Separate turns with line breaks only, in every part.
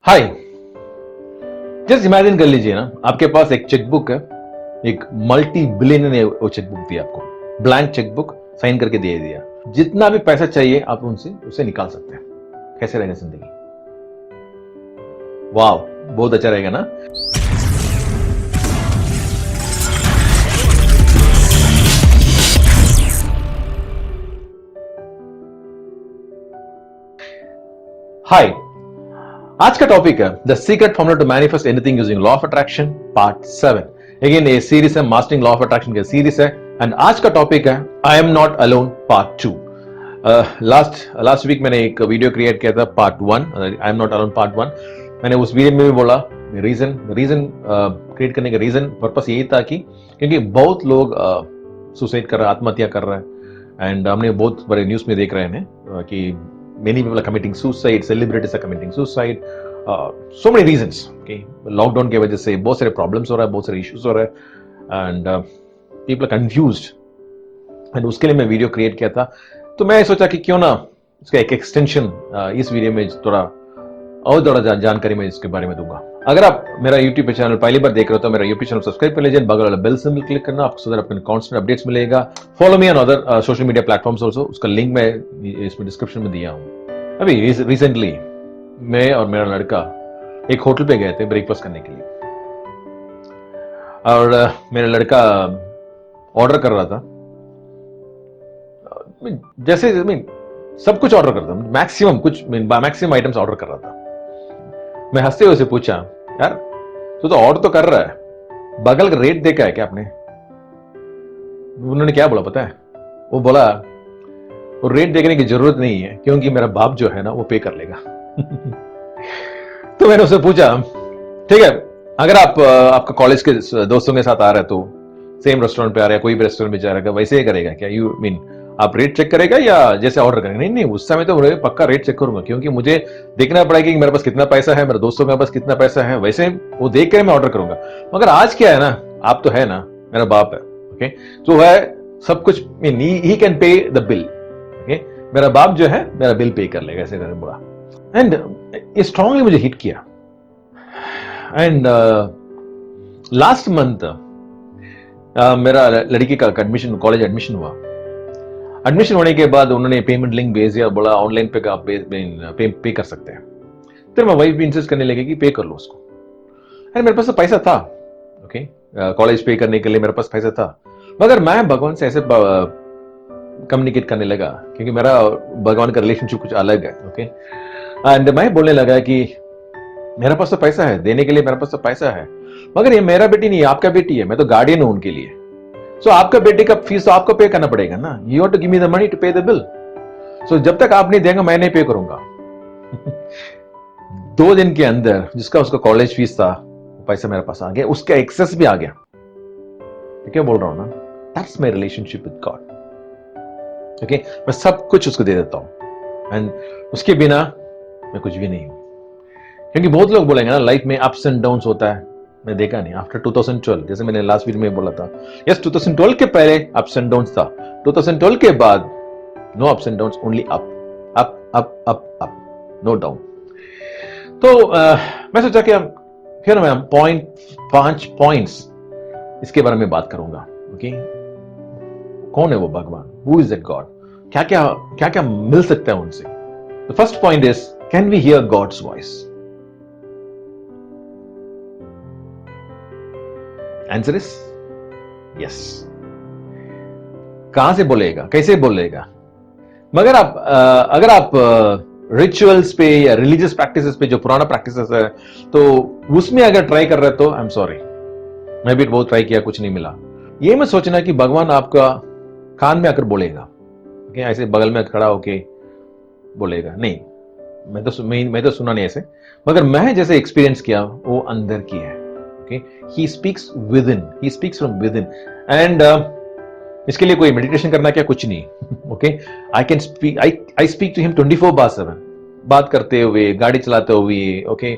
हाय। Just imagine कर लीजिए ना, आपके पास एक चेकबुक है, एक मल्टी बिलियनर ने वो चेकबुक दिया आपको, ब्लैंक चेकबुक साइन करके दे दिया। जितना भी पैसा चाहिए आप उनसे उसे निकाल सकते हैं। कैसे रहेगा जिंदगी? वाह, बहुत अच्छा रहेगा ना। हाय, आज का टॉपिक है the secret formula to manifest anything using law of attraction part 7। Again ये सीरीज है, मास्टरिंग लॉ ऑफ अट्रैक्शन की सीरीज है। एंड आज का टॉपिक है I am not alone part 2। Last week मैंने एक वीडियो क्रिएट किया था part 1, I am not alone part 1। मैंने उस वीडियो में भी बोला रीजन क्रिएट करने का रीजन पर्पस यही था कि क्योंकि बहुत लोग सुसाइड कर रहे हैं, आत्महत्या कर रहे हैं। एंड हमने बहुत बड़े न्यूज में देख रहे हैं कि many people are committing suicide, celebrities are committing suicide, so many reasons. Okay, lockdown की वजह से बहुत सारे प्रॉब्लम्स हो रहा है, बहुत सारे इश्यूज हो रहे हैं and people are confused. And उसके लिए मैं वीडियो क्रिएट किया था। तो मैं सोचा कि क्यों ना इसका एक एक्सटेंशन इस वीडियो में और थोड़ा जानकारी मैं इसके बारे में दूंगा। अगर आप मेरा यूट्यूब चैनल पहली बार देख रहे हो तो मेरा यूट्यूब चैनल सब्सक्राइब कर लीजिए, बगल वाला बेल सिंबल क्लिक करना, आपको सदर अपने कांस्टेंट अपडेट्स मिलेगा। Follow me on other social media platforms also, उसका लिंक मैं इसमें डिस्क्रिप्शन में दिया हूं। अभी रिसेंटली मैं और मेरा लड़का एक होटल पे गए थे ब्रेकफास्ट करने के लिए। और मेरा लड़का ऑर्डर कर रहा था। जैसे सब कुछ ऑर्डर करता, मैक्सिमम आइटम्स ऑर्डर कर रहा था। मैं हंसते हुए से पूछा, यार तू तो ऑर्डर तो कर रहा है, बगल का रेट देखा है क्या आपने? उन्होंने क्या बोला पता है? वो बोला वो रेट देखने की जरूरत नहीं है क्योंकि मेरा बाप जो है ना वो पे कर लेगा। तो मैंने उससे पूछा, ठीक है, अगर आप आपका कॉलेज के दोस्तों के साथ आ रहे हैं तो सेम रेस्टोरेंट पे आ रहा है, कोई भी रेस्टोरेंट में जा रहा है, वैसे ही करेगा क्या? यू मीन आप रेट चेक करेगा या जैसे ऑर्डर करेंगे? नहीं नहीं, उस समय तो मैं पक्का रेट चेक करूंगा क्योंकि मुझे देखना पड़ेगा कि मेरे पास कितना पैसा है, मेरे दोस्तों के पास कितना पैसा है, वैसे वो देख कर मैं ऑर्डर करूंगा। मगर आज क्या है ना, आप तो है ना, मेरा बाप है, ओके, तो है सब कुछ, he can pay the bill. Okay, मेरा बाप जो है मेरा बिल पे कर लेगा, ऐसे करके बोला। एंड ये स्ट्रांगली मुझे हिट किया। एंड लास्ट मंथ मेरा लड़की का एडमिशन, कॉलेज एडमिशन हुआ। एडमिशन होने के बाद उन्होंने पेमेंट लिंक भेज दिया, बोला ऑनलाइन पे आप पे कर सकते हैं। फिर मैं वाइफ भी इंसिस्ट करने लगी कि पे कर लो उसको। अरे मेरे पास तो पैसा था, ओके, कॉलेज पे करने के लिए मेरे पास पैसा था। मगर मैं भगवान से ऐसे कम्युनिकेट करने लगा क्योंकि मेरा भगवान का रिलेशनशिप कुछ अलग है, ओके। एंड मैं बोलने लगा कि मेरे पास तो पैसा है देने के लिए, मेरे पास तो पैसा है, मगर ये मेरा बेटी नहीं है, आपका बेटी है, मैं तो गार्डियन हूं उनके लिए। सो आपका बेटे का फीस तो आपको पे करना पड़ेगा ना, you have to give me the money to pay the bill. So जब तक आप नहीं देंगे मैं नहीं पे करूंगा। 2 दिन के अंदर जिसका उसका कॉलेज फीस था पैसा मेरे पास आ गया, उसका एक्सेस भी आ गया। क्या बोल रहा हूं ना, that's my relationship with God. Okay, मैं सब कुछ उसको दे देता हूं एंड उसके बिना मैं कुछ भी नहीं हूं। क्योंकि बहुत लोग बोलेंगे ना लाइफ में अप्स एंड डाउन्स होता है, मैं देखा नहीं। आफ्टर 2012, जैसे मैंने लास्ट वीडियो में बोला था, यस 2012 के पहले अप्स एंड डाउन्स था, 2012 के बाद no ups and downs, only up up up up up, no down. तो मैं सोचा कि फिर मैं 5 पॉइंट्स इसके बारे में बात करूंगा। ओके, कौन है वो भगवान? Who is that God? क्या क्या मिल सकता है उनसे? The first point is, can we hear God's voice? Answer is yes. कहां से बोलेगा, कैसे बोलेगा? मगर अगर आप रिचुअल्स पे या रिलीजियस प्रैक्टिसेस पे, जो पुराना प्रैक्टिसेस है, तो उसमें अगर ट्राई कर रहे तो आई एम सॉरी, मैं भी बहुत ट्राई किया, कुछ नहीं मिला। ये मत सोचना कि भगवान आपका कान में आकर बोलेगा, ऐसे बगल में खड़ा होके बोलेगा, नहीं। मैं तो सुना नहीं ऐसे, मगर मैं जैसे एक्सपीरियंस किया वो अंदर की है। Okay, he speaks within, he speaks from within. And इसके लिए कोई मेडिटेशन करना क्या? कुछ नहीं। Okay, I can speak, I speak to him 24/7, बात करते हुए, गाड़ी चलाते हुए, okay,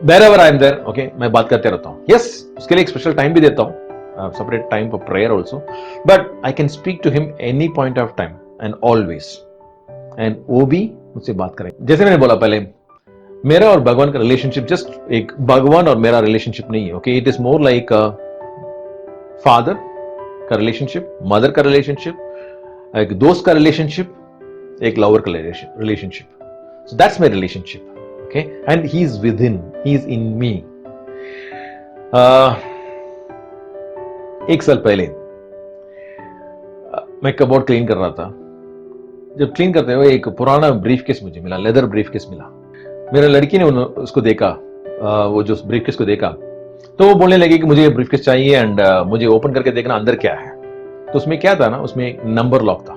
wherever I am there, okay, मैं बात करते रहता हूँ। यस, उसके लिए एक स्पेशल टाइम भी देता हूँ, separate time for prayer also, but I can speak to him any point of time and always, and वो भी मुझसे बात करें। जैसे मैंने बोला पहले, मेरा और भगवान का रिलेशनशिप जस्ट एक भगवान और मेरा रिलेशनशिप नहीं है, okay, it is more like father का रिलेशनशिप, मदर का रिलेशनशिप, एक दोस्त का रिलेशनशिप, एक लवर का relationship. So that's my relationship, okay, and he is within, he is in me. एक साल पहले मैं कबोर्ड क्लीन कर रहा था. जब क्लीन करते हुए एक पुराना ब्रीफ केस मुझे मिला, लेदर ब्रीफ केस मिला. मेरे लड़की ने उसको देखा, वो जो ब्रीफ केस को देखा, तो वो बोलने लगी कि मुझे ये ब्रीफ केस चाहिए एंड मुझे ओपन करके देखना अंदर क्या है. तो उसमें क्या था ना, उसमें एक नंबर लॉक था.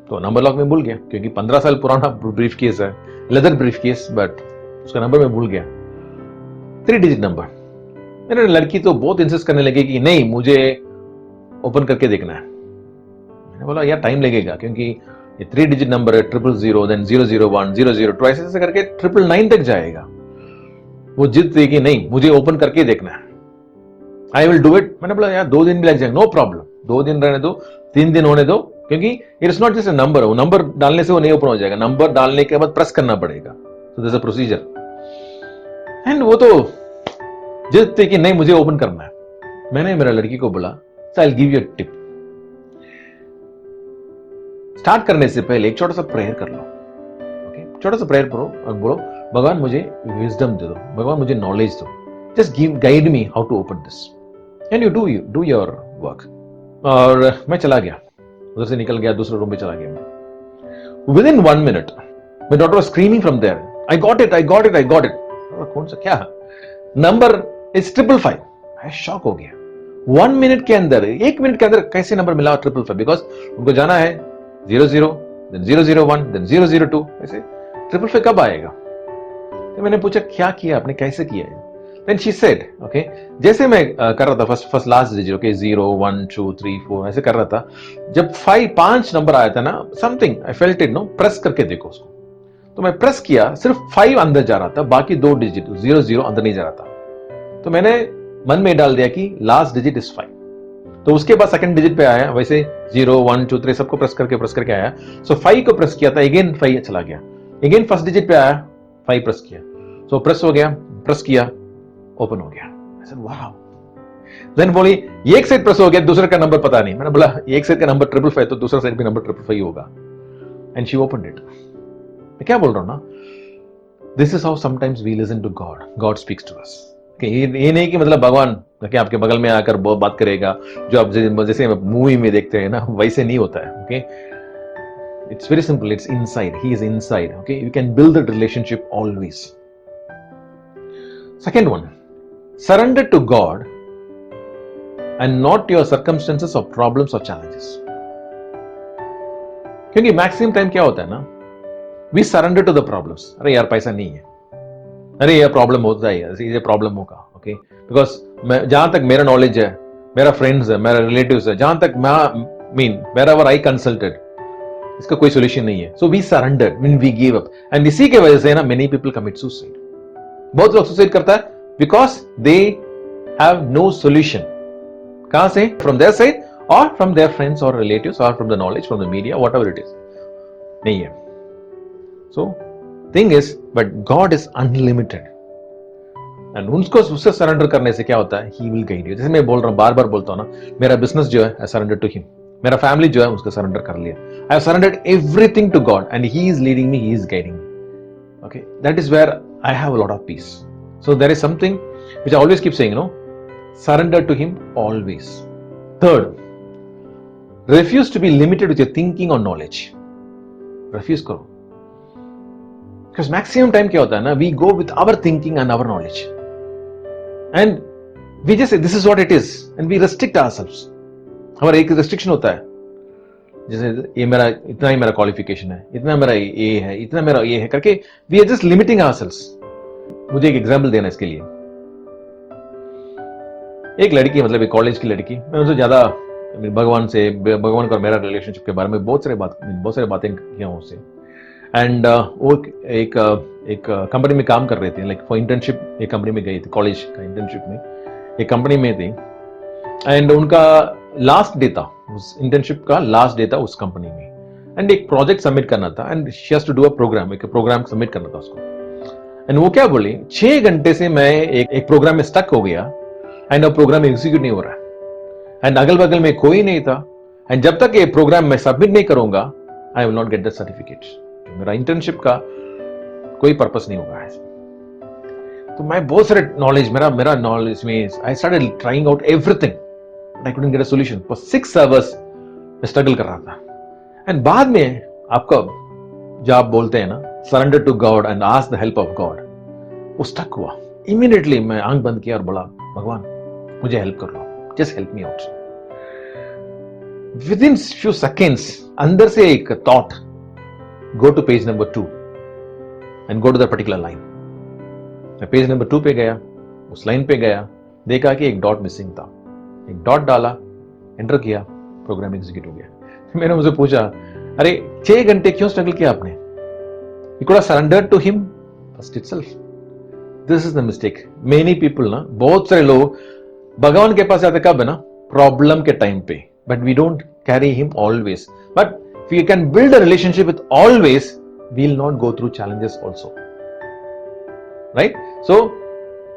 तो नंबर लॉक में भूल गया क्योंकि 15 साल पुराना ब्रीफ केस है, लेदर ब्रीफ केस, बट उसका नंबर में भूल गया, 3 डिजिट नंबर. मेरी लड़की तो बहुत इंसिस्ट करने लगी कि नहीं, मुझे ओपन करके देखना है. मैंने बोला यार टाइम लगेगा क्योंकि ये 3 डिजिट नंबर है, 000, देन 001, 002, ऐसे करके 999 तक जाएगा. वो जिद थी कि नहीं, मुझे ओपन करके देखना है, आई विल डू इट. मैंने बोला यार 2 दिन भी लग जाएंगे, नो प्रॉब्लम, 2 दिन रहने दो, 3 दिन होने दो, क्योंकि it is not just a number. वो नंबर डालने से वो नहीं ओपन हो जाएगा, नंबर डालने के बाद प्रेस करना पड़ेगा. So this a procedure. And वो तो जिद थी कि नहीं, मुझे ओपन करना है. मैंने मेरा लड़की को बोला I will give you a tip. Start करने से पहले एक छोटा सा प्रेयर कर लो, ओके, छोटा सा प्रेयर करो और बोलो भगवान मुझे विजडम दे दो, भगवान मुझे नॉलेज दो, just give guide me how to open this, and you do your work. और मैं चला गया, उधर से निकल गया, दूसरे रूम में चला गया. Within 1 minute my daughter was screaming from there, I got it, I got it, I got it. कौन सा क्या नंबर इज 555. मैं शॉक हो गया. 1 मिनट के अंदर, 1 मिनट के अंदर कैसे नंबर मिला 555? बिकॉज उनको जाना है 00, then 001, then 002, ऐसे 555 कब आएगा? तो मैंने पूछा क्या किया आपने, कैसे किया है? Then she said, okay, जैसे मैं कर रहा था फर्स्ट लास्ट डिजिट, ओके, 0 1 2 3 4 ऐसे कर रहा था, जब 5 नंबर आया था ना, something I felt it, no, press करके देखो उसको. तो मैं प्रेस किया, सिर्फ 5 अंदर जा रहा था, बाकी 2 डिजिट 0 अंदर नहीं जा रहा था. तो मैंने मन में डाल दिया कि लास्ट डिजिट इज 5. तो उसके बाद सेकंड डिजिट पे आया, वैसे 0 1 2 3 सबको प्रेस करके आया. सो 5 को प्रेस किया था, अगेन 5 चला गया, अगेन फर्स्ट डिजिट पे आया, 5 प्रेस किया, सो प्रेस हो गया, प्रेस किया, ओपन हो गया. I said wow. देन बोली एक साइड प्रेस हो गया, दूसरे का नंबर पता नहीं. मैंने बोला एक साइड का नंबर 555 तो दूसरा साइड भी नंबर 555 होगा. And she opened it. मैं क्या बोल रहा हूं ना, this is how sometimes we listen to God, God speaks to us. ये नहीं कि मतलब भगवान कि आपके बगल में आकर बात करेगा, जो आप जैसे मूवी में देखते हैं ना, वैसे नहीं होता है. Okay, it's very simple, it's inside, he is inside. Okay, you can build that relationship always. Second one, surrender to God and not your circumstances और प्रॉब्लम्स और चैलेंजेस. क्योंकि मैक्सिमम टाइम क्या होता है ना, we surrender to the problems. अरे यार पैसा नहीं है, अरे ये प्रॉब्लम होता है, ये प्रॉब्लम होगा. ओके, बिकॉज जहां तक मेरा नॉलेज है, मेरा फ्रेंड्स है, मेरा रिलेटिव्स है, जहां तक मैं वेयर एवर आई कंसल्टेड, इसका कोई सोल्यूशन नहीं है. So we surrender, mean we give up. And इसी के वजह से ना मेनी पीपल कमिट सुसाइड. बहुत लोग सुसाइड करता है because they have no solution. कहां से? फ्रॉम देयर साइड और फ्रॉम देयर फ्रेंड्स और रिलेटिव्स और from the knowledge, from the media, whatever it is, नहीं है. So thing is, but God is unlimited. And उससे सरेंडर करने से क्या होता है, ही विल गाइड यू. जैसे मैं बोल रहा हूं, बार बार बोलता हूं ना, मेरा बिजनेस जो है आई सरेंडर टू हिम, मेरा फैमिली जो है उसको सरेंडर कर लिया. I have surrendered everything to God and he is leading me, he is guiding me. Okay, that is where I have a lot of peace. So there is something which I always keep saying, no, surrender to him always. Third, refuse to be limited with your thinking और knowledge. Refuse करो. Because maximum time क्या होता है ना, we go with our thinking and our knowledge, and we just say this is what it is, and we restrict ourselves. हमारा एक restriction होता है, जैसे ये मेरा इतना ही मेरा क्वालिफिकेशन है, इतना मेरा ये है, इतना मेरा ये है करके we are just limiting ourselves. मुझे एक एग्जाम्पल देना इसके लिए. एक लड़की, मतलब एक कॉलेज की लड़की, मैं उनसे ज्यादा भगवान का मेरा रिलेशनशिप के बारे में बहुत सारी बातें किया हूं उससे. एंड वो एक कंपनी में काम कर रहे थे, लाइक फॉर इंटर्नशिप एक कंपनी में गई थी, कॉलेज का इंटर्नशिप में एक कंपनी में थी. एंड उनका लास्ट डे था, उस इंटर्नशिप का लास्ट डे था उस कंपनी में. एंड एक प्रोजेक्ट सबमिट करना था, and she has to do a program, एक प्रोग्राम सबमिट करना था उसको. एंड वो क्या बोली, 6 घंटे से मैं एक प्रोग्राम में स्टक हो गया एंड अब प्रोग्राम एग्जीक्यूट नहीं हो रहा एंड अगल बगल में कोई नहीं था एंड जब तक ये प्रोग्राम मैं सबमिट नहीं करूंगा I will not get the certificate. मेरा इंटर्नशिप का कोई पर्पस नहीं होगा। तो मैं बहुत सारे नॉलेज, मेरा नॉलेज में I started trying out everything, I couldn't get a solution for 6 hours. मैं स्ट्रगल कर रहा था एंड बाद में आपका जो आप बोलते हैं ना, surrender to God and ask the help of God, वो स्टक हुआ। इमीडिएटली मैं आंख बंद किया और बोला, भगवान मुझे हेल्प कर लो, just help me out. Within few seconds अंदर से एक thought, go to page number 2 and go to the particular line. मैं पेज नंबर 2 पे गया, उस लाइन पे गया, देखा कि एक डॉट मिसिंग था, एक डॉट डाला, एंटर किया, प्रोग्राम एग्जीक्यूट हो गया। मैंने मुझे पूछा, अरे 6 घंटे क्यों स्ट्रगल किया आपने? You could have surrendered to him first itself. This is the mistake. Many people ना, बहुत सारे लोग भगवान के पास आते कब है ना, प्रॉब्लम के टाइम पे, but we don't carry him always. But if we can build a relationship with always, we'll not go through challenges also. Right? So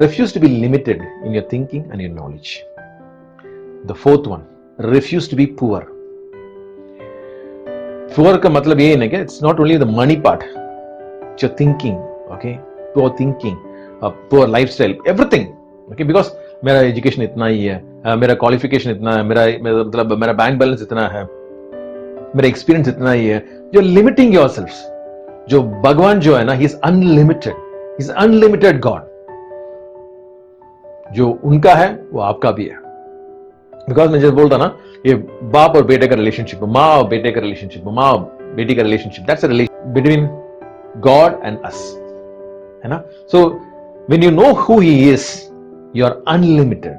refuse to be limited in your thinking and your knowledge. The fourth one, refuse to be poor. Poor का मतलब ये है ना कि it's not only the money part, it's your thinking, okay? Poor thinking, poor lifestyle, everything, okay? Because मेरा education इतना ही है, मेरा क्वालिफिकेशन इतना है, मतलब मेरा बैंक बैलेंस इतना है, मेरा एक्सपीरियंस इतना ही है, जो लिमिटिंग योरसेल्फ। जो भगवान जो है ना, he is unlimited, he is unlimited God. जो उनका है वो आपका भी है। बिकॉज मैं जैसे बोलता ना, ये बाप और बेटे का रिलेशनशिप, माँ और बेटे का रिलेशनशिप, माँ और बेटी का relationship, that's a relation between God and us, है ना? So when you know who he is, you are unlimited.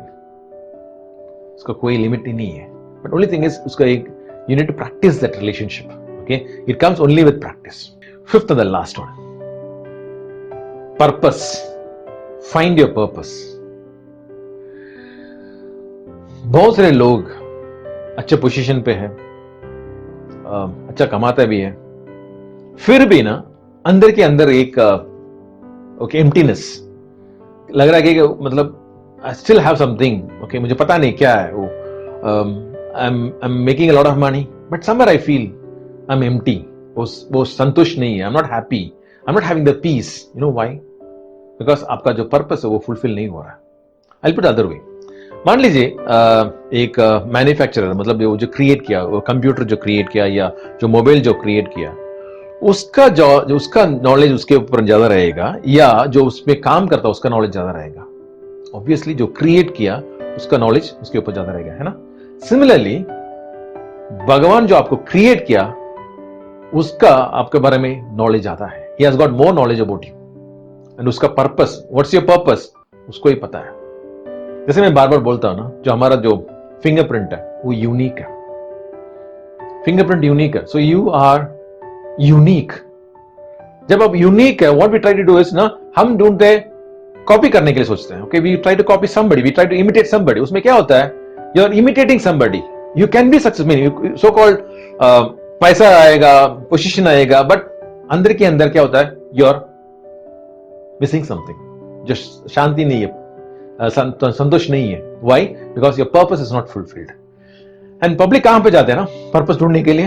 उसका कोई लिमिट ही नहीं है, बट ओनली थिंग इज उसका एक, you need to practice that relationship, okay? It comes only with practice. Fifth and the last one, purpose. Find your purpose. बहुत सारे लोग अच्छे पोजीशन पे है, अच्छा कमाता भी है, फिर भी ना अंदर के अंदर एक ओके एम्प्टीनेस लग रहा है कि मतलब I still have something, okay मुझे पता नहीं क्या है वो, I am making a lot of money but somewhere I feel I am empty. वो संतुष्ट नहीं है, I am not happy, I am not having the peace. You know why? Because आपका जो पर्पस है वो फुलफिल नहीं हो रहा है। आई पुट अदर वे, मान लीजिए एक मैन्युफैक्चरर, मतलब जो क्रिएट किया, वो कंप्यूटर जो क्रिएट किया या जो मोबाइल जो क्रिएट किया, उसका जो उसका नॉलेज उसके ऊपर ज्यादा रहेगा या जो उसमें काम करता है उसका नॉलेज ज्यादा रहेगा? ऑब्वियसली जो क्रिएट किया उसका नॉलेज उसके ऊपर ज्यादा रहेगा, है ना? सिमिलरली भगवान जो आपको क्रिएट किया उसका आपके बारे में नॉलेज ज्यादा है। He has got more knowledge about you and उसका पर्पस, व्हाट्स योर पर्पस, उसको ही पता है। जैसे मैं बार बार बोलता हूं ना, जो हमारा जो फिंगरप्रिंट है वो यूनिक है, फिंगरप्रिंट यूनिक है, सो यू आर यूनिक। जब आप यूनिक है, what we try to do is ना, हम ढूंढते कॉपी करने के लिए सोचते हैं, okay we try to copy somebody, we try to imitate somebody. उसमें क्या होता है, you are imitating somebody, you can be successful, so called पैसा आएगा, पोजीशन आएगा, बट अंदर के अंदर क्या होता है, यू आर मिसिंग समथिंग, जो शांति नहीं है, संतोष नहीं है। Why? Because your purpose is not fulfilled. And public कहां पे जाते हैं ना पर्पस ढूंढने के लिए?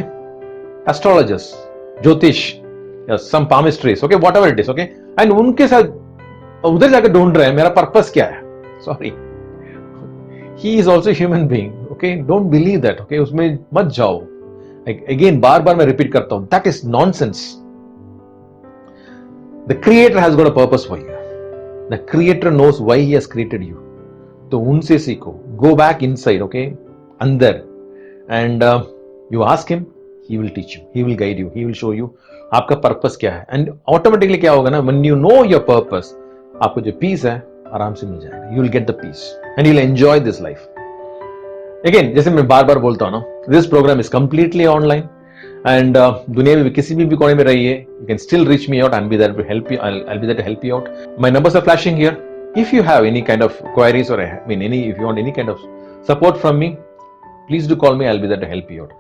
एस्ट्रोलॉजर्स, ज्योतिष या some palmistries, okay whatever it is, okay, and उनके साथ उधर जाकर ढूंढ रहे हैं मेरा पर्पस क्या है। Sorry, he is also human being, okay, don't believe that, okay, उसमें मत जाओ। अगेन बार बार मैं रिपीट करता हूं, that is nonsense. The creator has got a purpose for you, the creator knows why he has created you. तो उनसे सीखो, go back inside, okay, अंदर, and you ask him, he will teach you, he will guide you, he will show you आपका purpose क्या है। And automatically क्या होगा ना, when you know your purpose, आपको जो पीस है आराम से मिल जाएगा, you will get the peace and you will enjoy this life. Again, जैसे मैं बार बार बोलता हूं ना, this program is completely online and दुनिया में किसी भी कोने में रहिए, you can still reach me out and be there to help you. I'll be there to help you out. My numbers are flashing here. If you have any kind of queries or if you want any kind of support from me, please do call me, I will be there to help you out.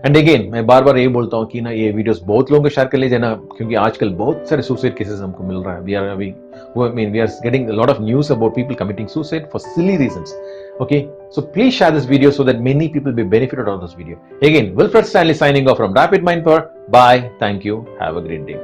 And again मैं बार बार यही बोलता हूँ कि ना ये videos बहुत लोगों को शेयर कर लीजिए ना, क्योंकि आजकल बहुत सारे सुसाइड केसेस हमको मिल रहा है। We are we are getting a lot of news about people committing suicide for silly reasons. Okay, so please share this video so that many people be benefited out of this video. Again, Wilfred Stanley signing off from Rapid Mind Power. Bye. Thank you. Have a great day.